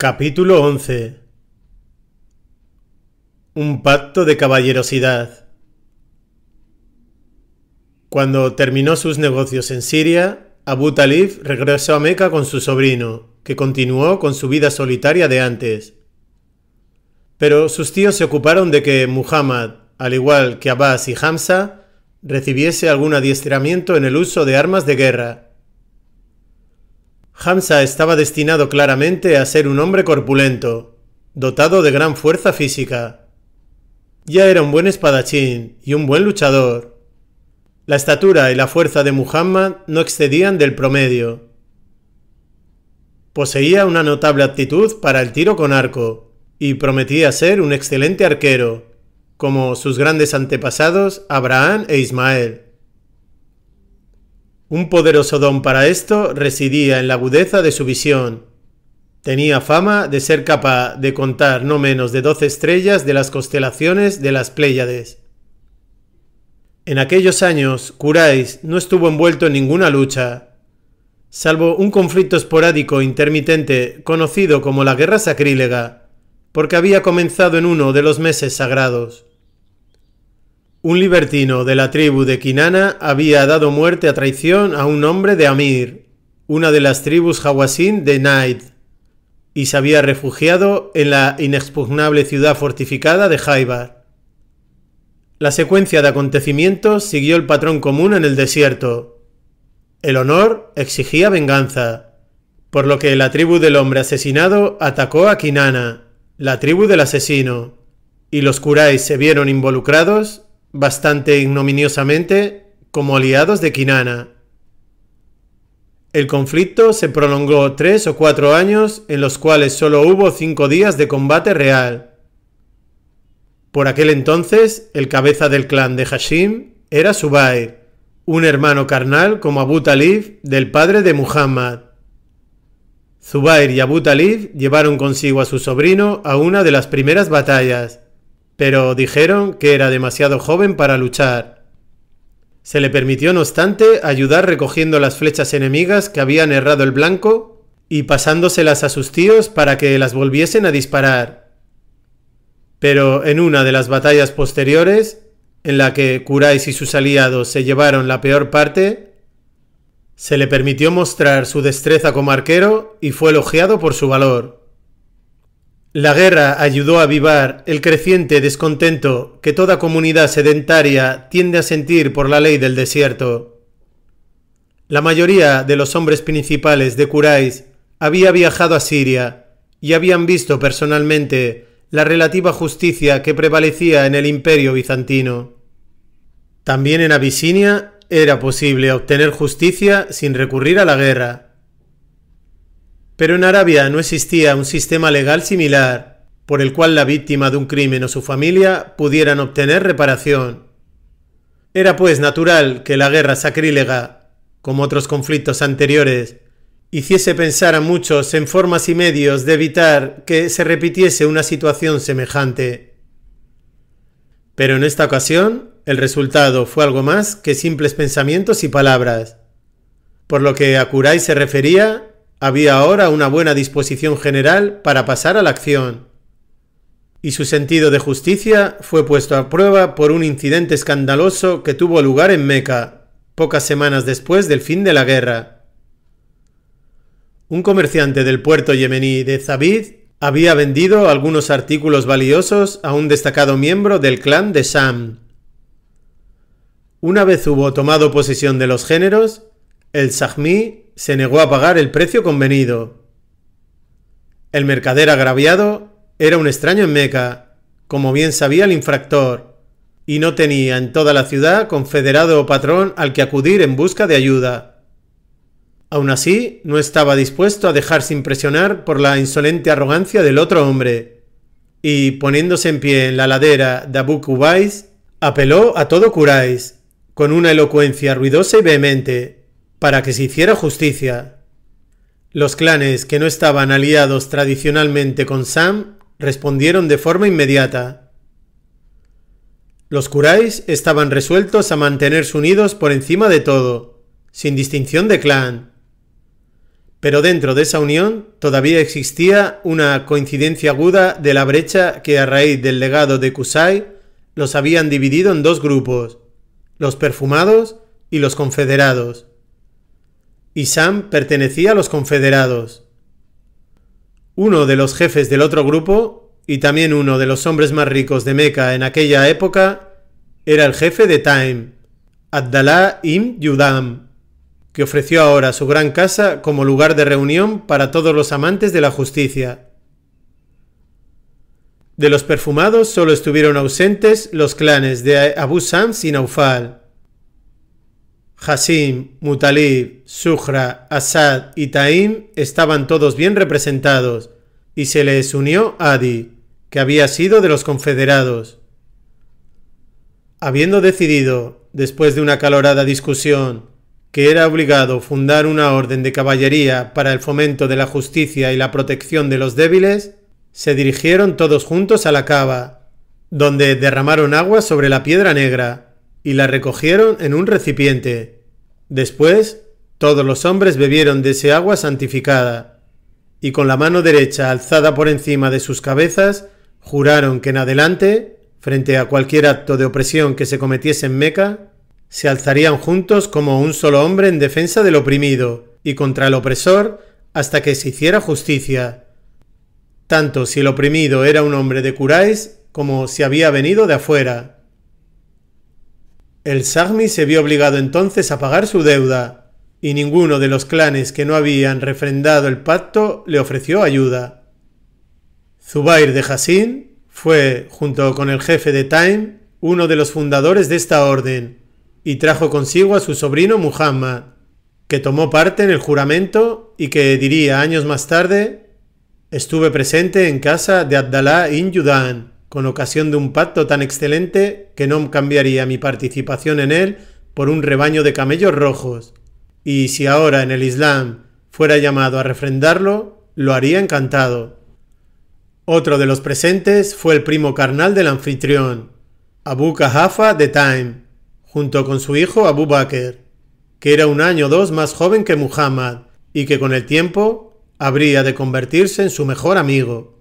Capítulo 11. Un pacto de caballerosidad. Cuando terminó sus negocios en Siria, Abu Talib regresó a Meca con su sobrino, que continuó con su vida solitaria de antes. Pero sus tíos se ocuparon de que Muhammad, al igual que Abbas y Hamza, recibiese algún adiestramiento en el uso de armas de guerra. Hamza estaba destinado claramente a ser un hombre corpulento, dotado de gran fuerza física. Ya era un buen espadachín y un buen luchador. La estatura y la fuerza de Muhammad no excedían del promedio. Poseía una notable aptitud para el tiro con arco y prometía ser un excelente arquero, como sus grandes antepasados Abraham e Ismael. Un poderoso don para esto residía en la agudeza de su visión. Tenía fama de ser capaz de contar no menos de 12 estrellas de las constelaciones de las Pléyades. En aquellos años, Quraysh no estuvo envuelto en ninguna lucha, salvo un conflicto esporádico intermitente conocido como la Guerra Sacrílega, porque había comenzado en uno de los meses sagrados. Un libertino de la tribu de Kinana había dado muerte a traición a un hombre de Amir, una de las tribus Hawazin de Najd, y se había refugiado en la inexpugnable ciudad fortificada de Jaibar. La secuencia de acontecimientos siguió el patrón común en el desierto. El honor exigía venganza, por lo que la tribu del hombre asesinado atacó a Kinana, la tribu del asesino, y los Quraysh se vieron involucrados bastante ignominiosamente como aliados de Kinana. El conflicto se prolongó 3 o 4 años, en los cuales solo hubo 5 días de combate real. Por aquel entonces, el cabeza del clan de Hashim era Zubair, un hermano carnal como Abu Talib del padre de Muhammad. Zubair y Abu Talib llevaron consigo a su sobrino a una de las primeras batallas, pero dijeron que era demasiado joven para luchar. Se le permitió, no obstante, ayudar recogiendo las flechas enemigas que habían errado el blanco y pasándoselas a sus tíos para que las volviesen a disparar. Pero en una de las batallas posteriores, en la que Quraysh y sus aliados se llevaron la peor parte, se le permitió mostrar su destreza como arquero y fue elogiado por su valor. La guerra ayudó a avivar el creciente descontento que toda comunidad sedentaria tiende a sentir por la ley del desierto. La mayoría de los hombres principales de Quraysh había viajado a Siria y habían visto personalmente la relativa justicia que prevalecía en el imperio bizantino. También en Abisinia era posible obtener justicia sin recurrir a la guerra. Pero en Arabia no existía un sistema legal similar, por el cual la víctima de un crimen o su familia pudieran obtener reparación. Era pues natural que la guerra sacrílega, como otros conflictos anteriores, hiciese pensar a muchos en formas y medios de evitar que se repitiese una situación semejante. Pero en esta ocasión, el resultado fue algo más que simples pensamientos y palabras. Por lo que a Quraysh se refería, había ahora una buena disposición general para pasar a la acción. Y su sentido de justicia fue puesto a prueba por un incidente escandaloso que tuvo lugar en Meca, pocas semanas después del fin de la guerra. Un comerciante del puerto yemení de Zabid había vendido algunos artículos valiosos a un destacado miembro del clan de Sham. Una vez hubo tomado posesión de los géneros, el Sahmí se negó a pagar el precio convenido. El mercader agraviado era un extraño en Meca, como bien sabía el infractor, y no tenía en toda la ciudad confederado o patrón al que acudir en busca de ayuda. Aún así, no estaba dispuesto a dejarse impresionar por la insolente arrogancia del otro hombre, y poniéndose en pie en la ladera de Abu Qubays, apeló a todo Quraysh, con una elocuencia ruidosa y vehemente, para que se hiciera justicia. Los clanes que no estaban aliados tradicionalmente con Sham respondieron de forma inmediata. Los Quraysh estaban resueltos a mantenerse unidos por encima de todo, sin distinción de clan. Pero dentro de esa unión todavía existía una coincidencia aguda de la brecha que a raíz del legado de Qusay los habían dividido en dos grupos, los perfumados y los confederados. Y Sam pertenecía a los confederados. Uno de los jefes del otro grupo, y también uno de los hombres más ricos de Meca en aquella época, era el jefe de Taim, Abdallah ibn Judam, que ofreció ahora su gran casa como lugar de reunión para todos los amantes de la justicia. De los perfumados solo estuvieron ausentes los clanes de Abu Shams y Naufal. Hasim, Mutalib, Zuhra, Asad y Taim estaban todos bien representados, y se les unió Adi, que había sido de los confederados. Habiendo decidido, después de una acalorada discusión, que era obligado fundar una orden de caballería para el fomento de la justicia y la protección de los débiles, se dirigieron todos juntos a la Kaaba, donde derramaron agua sobre la piedra negra y la recogieron en un recipiente. Después, todos los hombres bebieron de ese agua santificada, y con la mano derecha alzada por encima de sus cabezas, juraron que en adelante, frente a cualquier acto de opresión que se cometiese en Meca, se alzarían juntos como un solo hombre en defensa del oprimido y contra el opresor hasta que se hiciera justicia, tanto si el oprimido era un hombre de Quraysh como si había venido de afuera. El Sahmi se vio obligado entonces a pagar su deuda, y ninguno de los clanes que no habían refrendado el pacto le ofreció ayuda. Zubair de Hasin fue, junto con el jefe de Taim, uno de los fundadores de esta orden, y trajo consigo a su sobrino Muhammad, que tomó parte en el juramento y que diría años más tarde: estuve presente en casa de Abdallah ibn Judam, con ocasión de un pacto tan excelente que no cambiaría mi participación en él por un rebaño de camellos rojos, y si ahora en el Islam fuera llamado a refrendarlo, lo haría encantado. Otro de los presentes fue el primo carnal del anfitrión, Abu Qahafa de Taim, junto con su hijo Abu Bakr, que era 1 año o 2 más joven que Muhammad y que con el tiempo habría de convertirse en su mejor amigo.